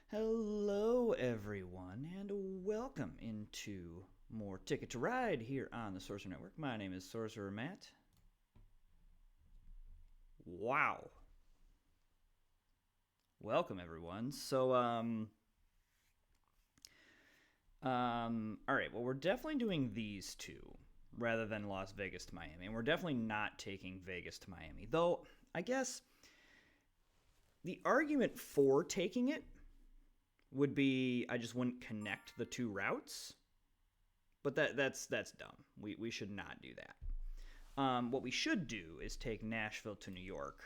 Hello, everyone, and welcome into more Ticket to Ride here on the Sorcerer Network. My name is Sorcerer Matt. Wow. Welcome, everyone. All right, well, we're definitely doing these two rather than Las Vegas to Miami, and we're definitely not taking Vegas to Miami. Though, I guess the argument for taking it would be I just wouldn't connect the two routes. But that's dumb. We should not do that. What we should do is take Nashville to New York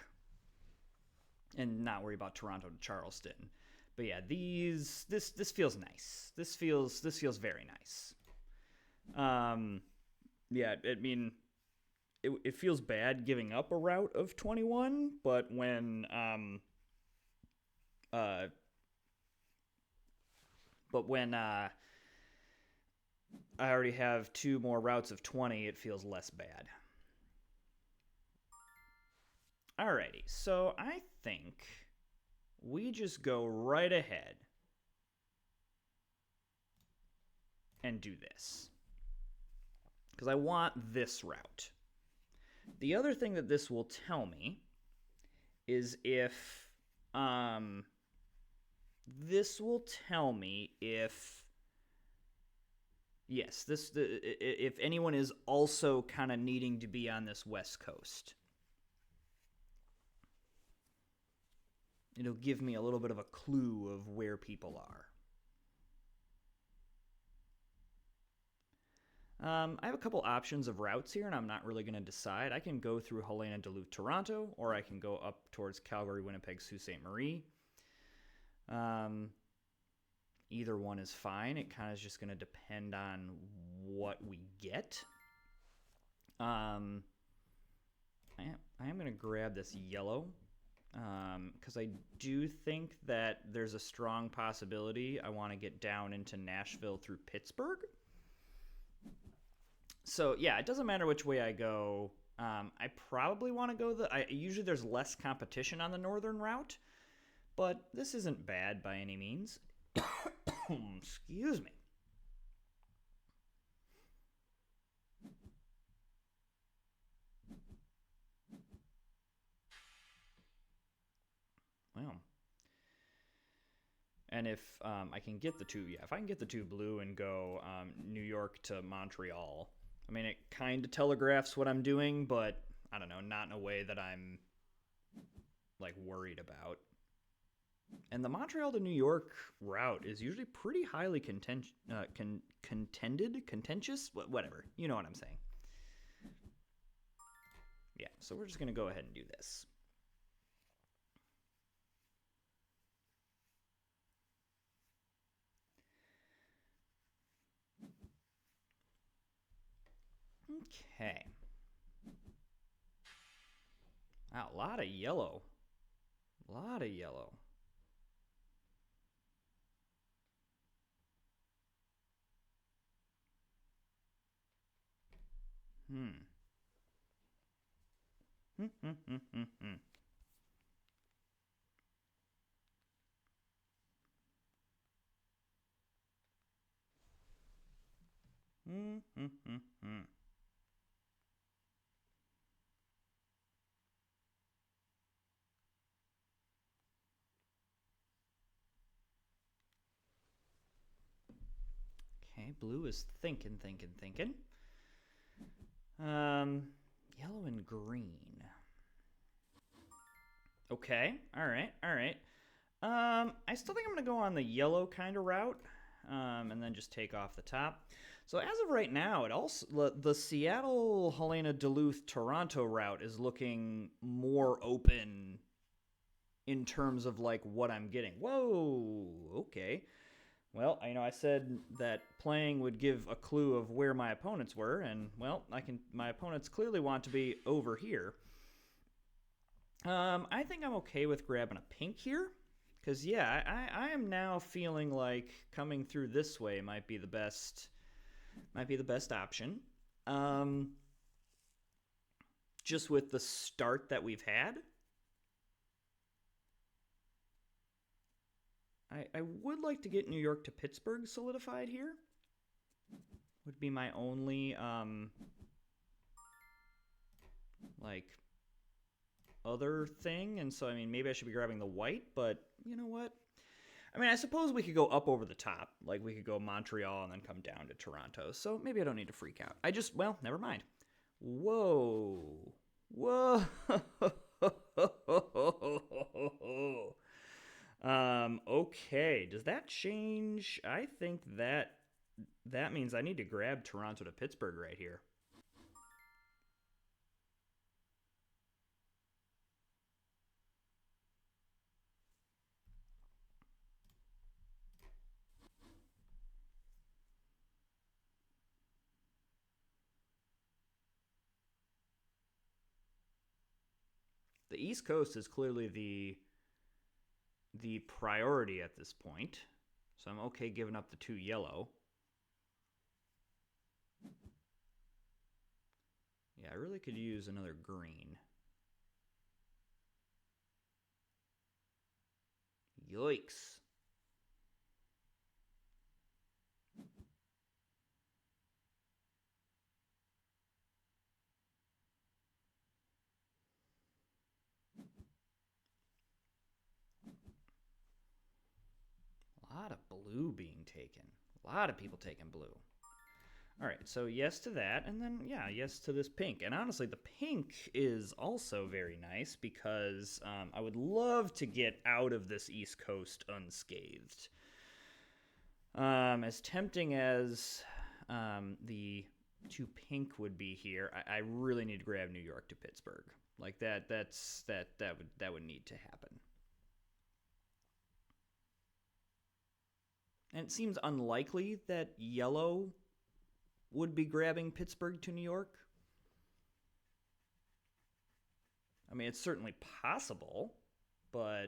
and not worry about Toronto to Charleston. But yeah, this feels nice. This feels very nice. Yeah, I mean, it feels bad giving up a route of 21, but uh when I already have two more routes of 20, it feels less bad. Alrighty, so I think we just go right ahead and do this. Because I want this route. The other thing that this will tell me is if this will tell me if yes, if anyone is also kind of needing to be on this West Coast. It'll give me a little bit of a clue of where people are. I have a couple options of routes here, and I'm not really going to decide. I can go through Helena, Duluth, Toronto, or I can go up towards Calgary, Winnipeg, Sault Ste. Marie. Either one is fine. It kind of is just going to depend on what we get. I am going to grab this yellow because I do think that there's a strong possibility I want to get down into Nashville through Pittsburgh. So yeah, it doesn't matter which way I go. I probably want to go usually there's less competition on the northern route, but this isn't bad by any means. Excuse me. Well, and if I can get the two, if I can get the two blue and go New York to Montreal, I mean, it kind of telegraphs what I'm doing, but I don't know, not in a way that I'm like worried about. And the Montreal to New York route is usually pretty highly contentious, whatever. You know what I'm saying. Yeah, so we're just going to go ahead and do this. Okay. Wow, a lot of yellow. A lot of yellow. Hmm. Okay, blue is thinking. Yellow and green. Okay, all right. I still think I'm gonna go on the yellow kind of route, and then just take off the top. So as of right now, it also the Seattle, Helena, Duluth, Toronto route is looking more open in terms of like what I'm getting. Whoa, okay. Well, I said that playing would give a clue of where my opponents were, and well, my opponents clearly want to be over here. I think I'm okay with grabbing a pink here, because yeah, I am now feeling like coming through this way might be the best option. Um, just with the start that we've had. I would like to get New York to Pittsburgh solidified here. Would be my only, like, other thing. And so, I mean, maybe I should be grabbing the white, but you know what? I mean, I suppose we could go up over the top. Like, we could go Montreal and then come down to Toronto. So maybe I don't need to freak out. Well, never mind. Whoa. Whoa. Okay. Does that change? I think that means I need to grab Toronto to Pittsburgh right here. The East Coast is clearly the priority at this point. So I'm okay giving up the 2 yellow. Yeah, I really could use another green. Yikes. A lot of blue being taken. A lot of people taking blue. All right, so yes to that, and then, yeah, yes to this pink. And honestly, the pink is also very nice because I would love to get out of this East Coast unscathed. As tempting as the 2 pink would be here, I really need to grab New York to Pittsburgh. Like that would need to happen. And it seems unlikely that yellow would be grabbing Pittsburgh to New York. I mean, it's certainly possible, but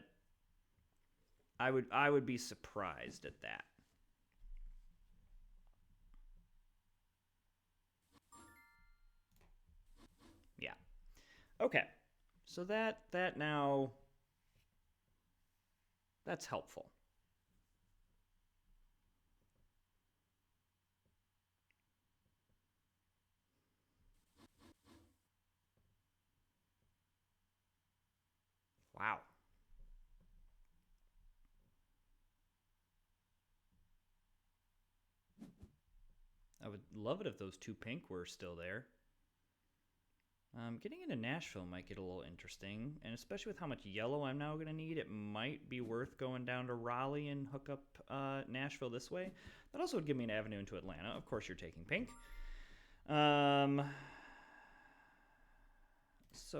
I would be surprised at that. Yeah. Okay. So that now that's helpful. Wow. I would love it if those 2 pink were still there. Getting into Nashville might get a little interesting, and especially with how much yellow I'm now going to need, it might be worth going down to Raleigh and hook up Nashville this way. That also would give me an avenue into Atlanta. Of course, you're taking pink. So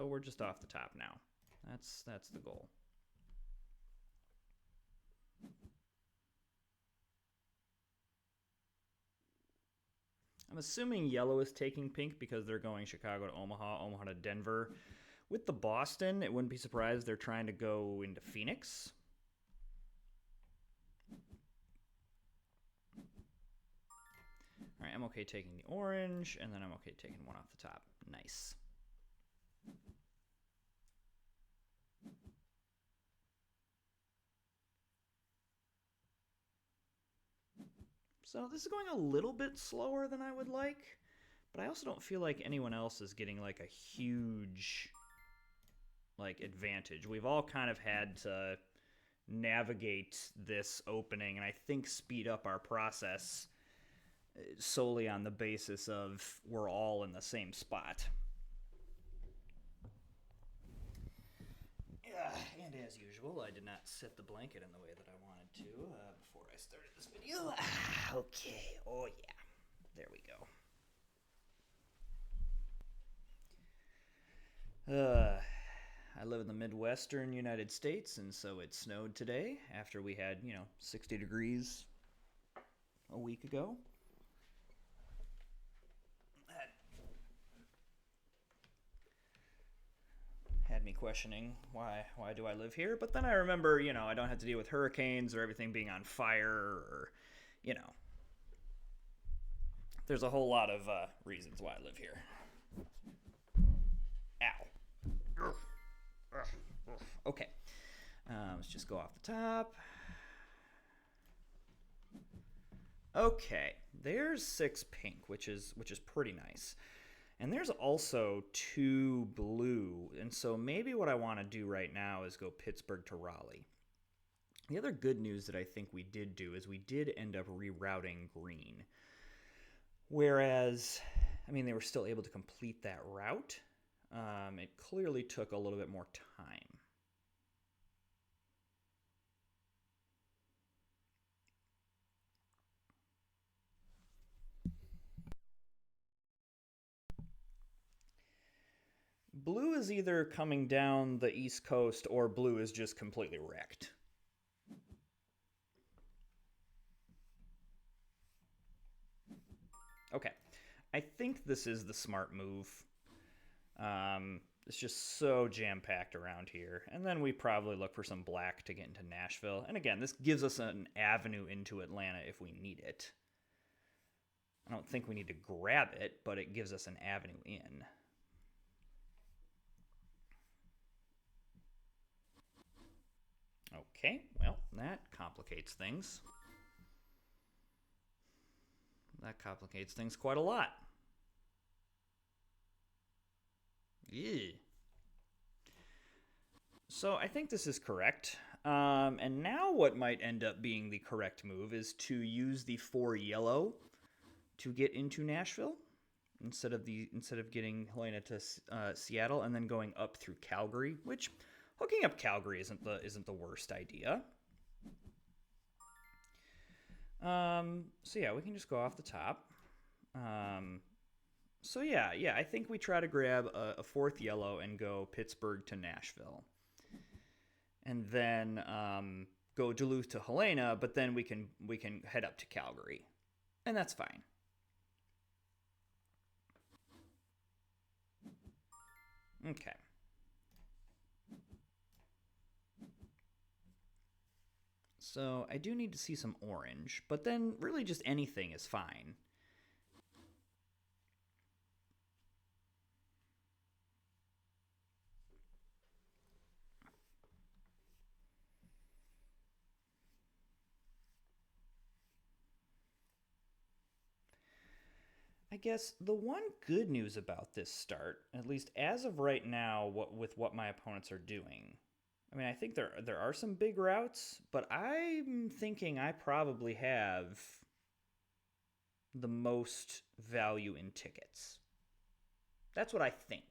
we're just off the top now. That's the goal. I'm assuming yellow is taking pink because they're going Chicago to Omaha, Omaha to Denver. With the Boston, it wouldn't be surprised they're trying to go into Phoenix. All right, I'm okay taking the orange, and then I'm okay taking one off the top. Nice. So this is going a little bit slower than I would like, but I also don't feel like anyone else is getting like a huge like advantage. We've all kind of had to navigate this opening and I think speed up our process solely on the basis of we're all in the same spot. And as usual, I did not set the blanket in the way that I wanted to before I started this video. Okay, oh yeah, there we go. I live in the Midwestern United States, and so it snowed today after we had, 60 degrees a week ago. Had me questioning why do I live here, but then I remember, I don't have to deal with hurricanes or everything being on fire or, there's a whole lot of reasons why I live here. Ow. Okay. Let's just go off the top. Okay, there's 6 pink, which is pretty nice. And there's also 2 blue, and so maybe what I want to do right now is go Pittsburgh to Raleigh. The other good news that I think we did do is we did end up rerouting green. Whereas, I mean, they were still able to complete that route. It clearly took a little bit more time. Blue is either coming down the East Coast or blue is just completely wrecked. Okay, I think this is the smart move. It's just so jam-packed around here. And then we probably look for some black to get into Nashville. And again, this gives us an avenue into Atlanta if we need it. I don't think we need to grab it, but it gives us an avenue in. Okay, well, that complicates things. That complicates things quite a lot. Yeah. So I think this is correct. And now what might end up being the correct move is to use the 4 yellow to get into Nashville instead of getting Helena to Seattle and then going up through Calgary, which hooking up Calgary isn't the worst idea. So yeah, we can just go off the top. So yeah, I think we try to grab a 4th yellow and go Pittsburgh to Nashville, and then go Duluth to Helena. But then we can head up to Calgary, and that's fine. Okay. So I do need to see some orange, but then really just anything is fine. I guess the one good news about this start, at least as of right now, with what my opponents are doing, I mean, I think there are some big routes, but I'm thinking I probably have the most value in tickets. That's what I think.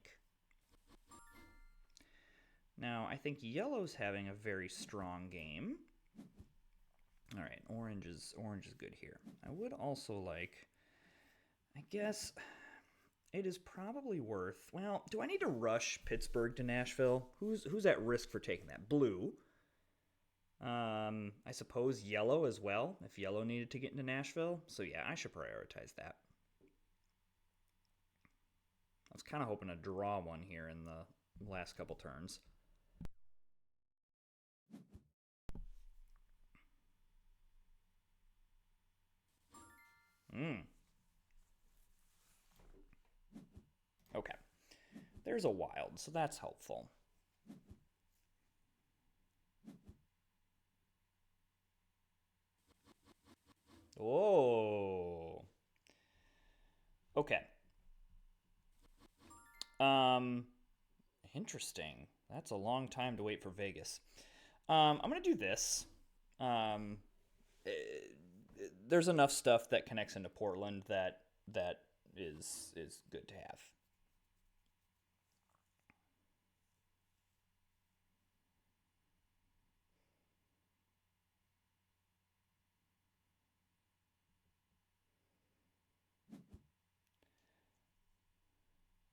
Now, I think yellow's having a very strong game. All right, orange is good here. I would also like, I guess it is probably worth. Well, do I need to rush Pittsburgh to Nashville? Who's at risk for taking that? Blue. I suppose yellow as well, if yellow needed to get into Nashville. So yeah, I should prioritize that. I was kind of hoping to draw one here in the last couple turns. Okay. There's a wild, so that's helpful. Oh. Okay. Um, Interesting. That's a long time to wait for Vegas. I'm gonna do this. Um, eh, there's enough stuff that connects into Portland that is good to have.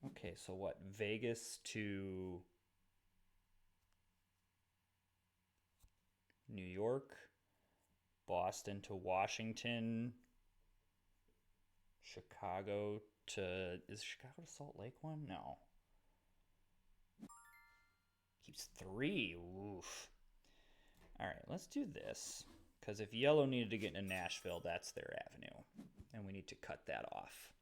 Okay, so what? Vegas to New York, Boston to Washington, Chicago to is Chicago to Salt Lake one? No. Keeps 3. Oof. All right, let's do this. Because if yellow needed to get into Nashville, that's their avenue. And we need to cut that off.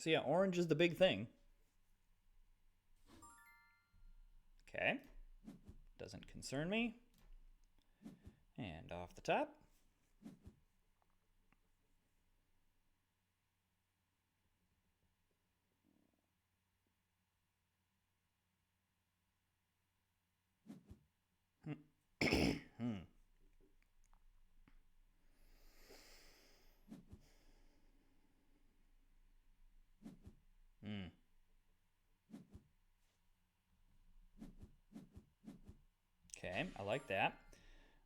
So yeah, orange is the big thing. Okay. Doesn't concern me. And off the top. Okay, I like that.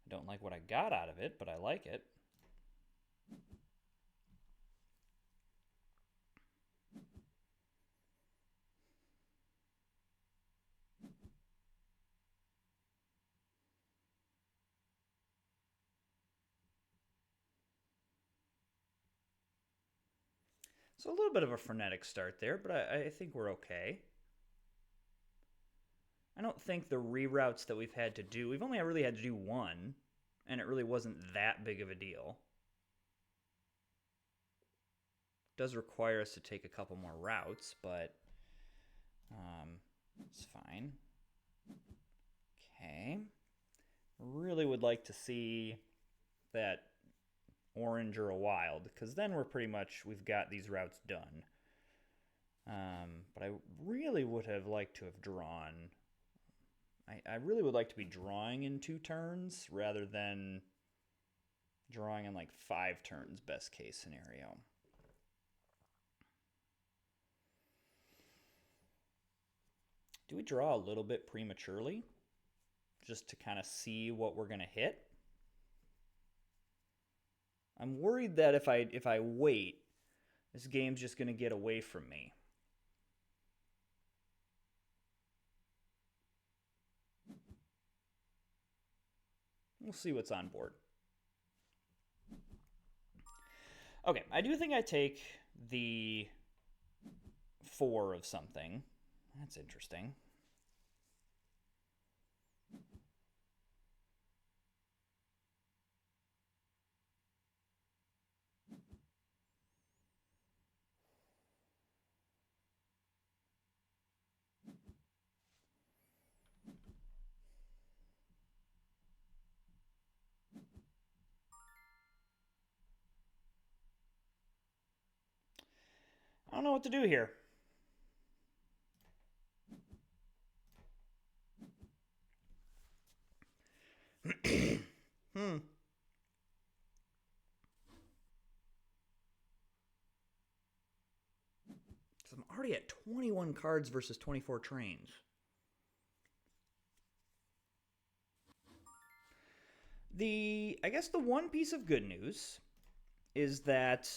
I don't like what I got out of it, but I like it. So a little bit of a frenetic start there, but I think we're okay. I don't think the reroutes that we've had to do, we've only really had to do one, and it really wasn't that big of a deal. It does require us to take a couple more routes, but it's fine. Okay. Really would like to see that orange or a wild, because then we've got these routes done. But I really would have liked to have drawn. I really would like to be drawing in 2 turns rather than drawing in like 5 turns, best case scenario. Do we draw a little bit prematurely just to kind of see what we're going to hit? I'm worried that if I wait, this game's just going to get away from me. We'll see what's on board. Okay, I do think I take the 4 of something. That's interesting. I don't know what to do here. Hmm. So I'm already at 21 cards versus 24 trains. I guess the one piece of good news is that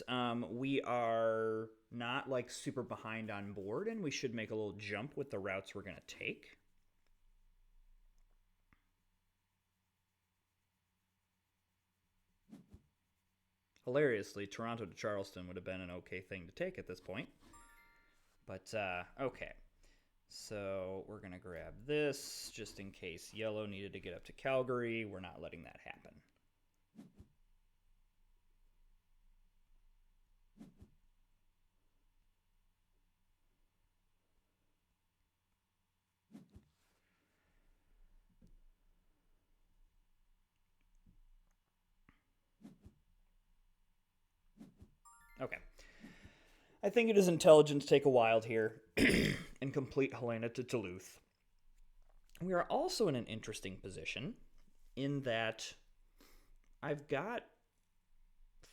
we are not like super behind on board, and we should make a little jump with the routes we're going to take. Hilariously, Toronto to Charleston would have been an okay thing to take at this point. But, okay. So we're going to grab this just in case yellow needed to get up to Calgary. We're not letting that happen. Okay. I think it is intelligent to take a wild here and complete Helena to Duluth. We are also in an interesting position in that I've got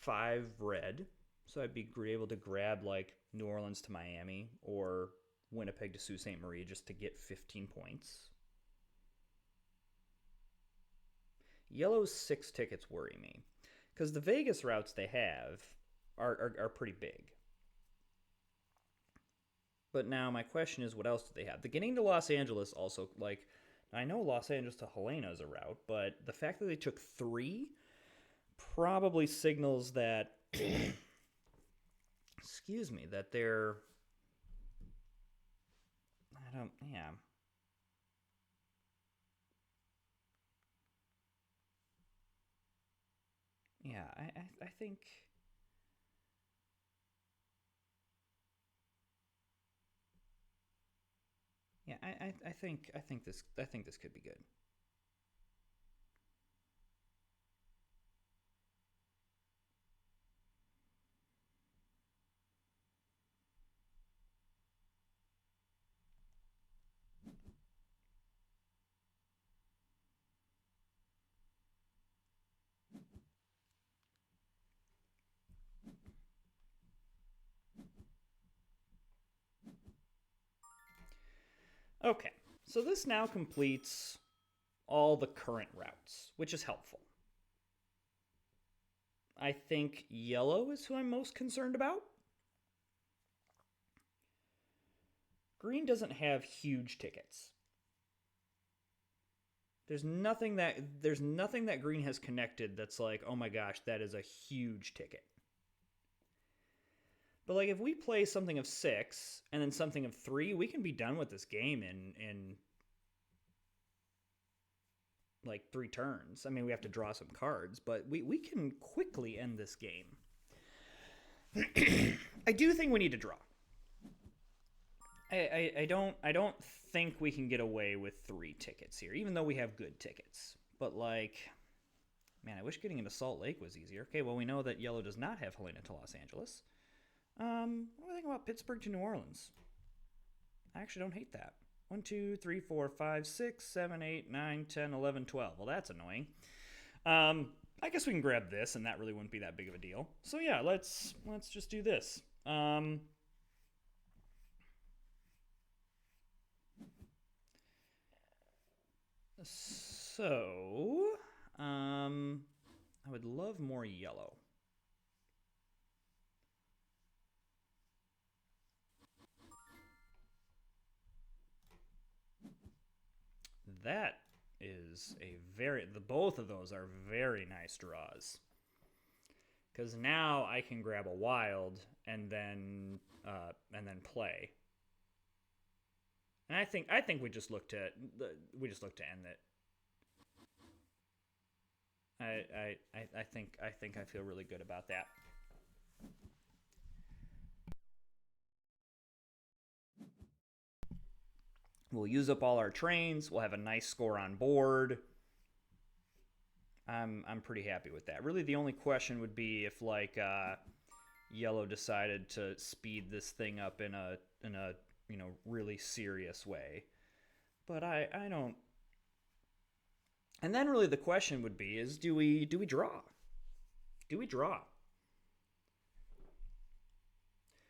5 red, so I'd be able to grab like New Orleans to Miami or Winnipeg to Sault Ste. Marie just to get 15 points. Yellow's 6 tickets worry me because the Vegas routes they have are pretty big. But now my question is, what else do they have? The getting to Los Angeles also, like, I know Los Angeles to Helena is a route, but the fact that they took 3 probably signals that, excuse me, that they're, I don't, yeah. Yeah, I think Yeah, I think this could be good. Okay, so this now completes all the current routes, which is helpful. I think yellow is who I'm most concerned about. Green doesn't have huge tickets. There's nothing that green has connected that's like, oh my gosh, that is a huge ticket. But like if we play something of 6 and then something of 3, we can be done with this game in like 3 turns. I mean, we have to draw some cards, but we can quickly end this game. I do think we need to draw. I don't think we can get away with 3 tickets here, even though we have good tickets. But like, man, I wish getting into Salt Lake was easier. Okay, well we know that yellow does not have Helena to Los Angeles. What do I think about Pittsburgh to New Orleans? I actually don't hate that. 1, 2, 3, 4, 5, 6, 7, 8, 9, 10, 11, 12. Well, that's annoying. I guess we can grab this, and that really wouldn't be that big of a deal. So yeah, let's just do this. So, I would love more yellow. That is both of those are very nice draws. Because now I can grab a wild and then play. And I think we just look to end it. I think I feel really good about that. We'll use up all our trains. We'll have a nice score on board. I'm pretty happy with that. Really, the only question would be if like yellow decided to speed this thing up in a really serious way. But I don't. And then really the question would be is do we draw? Do we draw?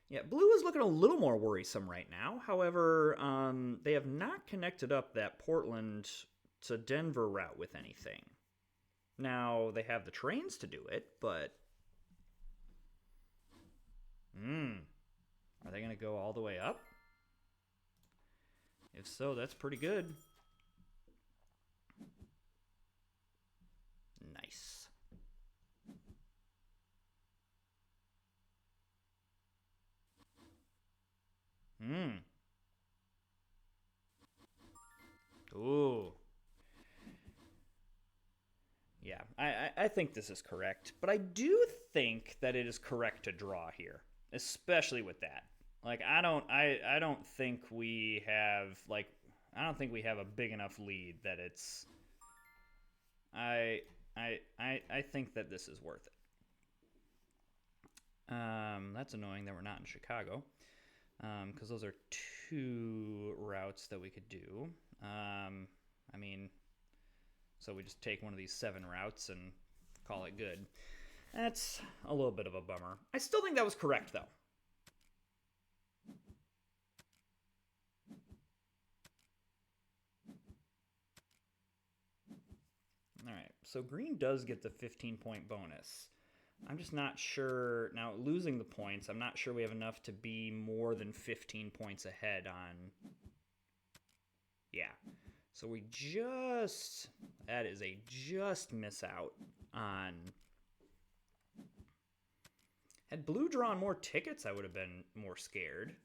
Yeah, blue is looking a little more worrisome right now. However, they have not connected up that Portland to Denver route with anything. Now, they have the trains to do it, but... Are they going to go all the way up? If so, that's pretty good. Nice. Ooh. Yeah, I think this is correct. But I do think that it is correct to draw here, especially with that. Like I don't think we have a big enough lead that it's I I think that this is worth it. That's annoying that we're not in Chicago, because those are 2 routes that we could do. I mean, so we just take one of these 7 routes and call it good. That's a little bit of a bummer. I still think that was correct, though. All right, so green does get the 15-point bonus. I'm just not sure. Now, losing the points, I'm not sure we have enough to be more than 15 points ahead on... Yeah. So we just... That is a just miss out on... Had blue drawn more tickets, I would have been more scared.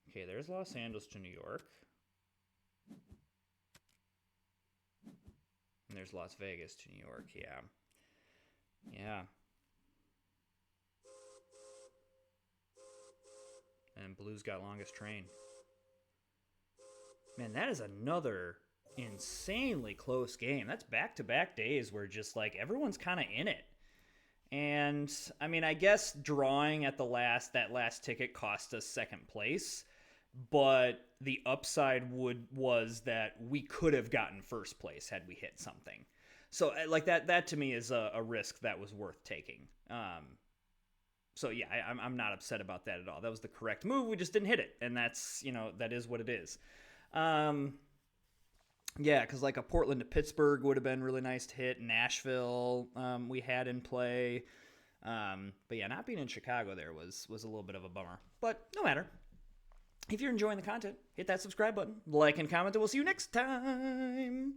Okay, there's Los Angeles to New York. And there's Las Vegas to New York, yeah. Yeah. And blue's got longest train. Man, that is another insanely close game. That's back-to-back days where just like everyone's kind of in it. And I mean, I guess drawing at that last ticket cost us second place, but the upside was that we could have gotten first place had we hit something. So like that to me is a risk that was worth taking. So yeah, I'm not upset about that at all. That was the correct move. We just didn't hit it, and that's that is what it is. Um, yeah, because like a Portland to Pittsburgh would have been really nice to hit. Nashville, we had in play. But yeah, not being in Chicago there was a little bit of a bummer. But no matter. If you're enjoying the content, hit that subscribe button, like and comment, and we'll see you next time.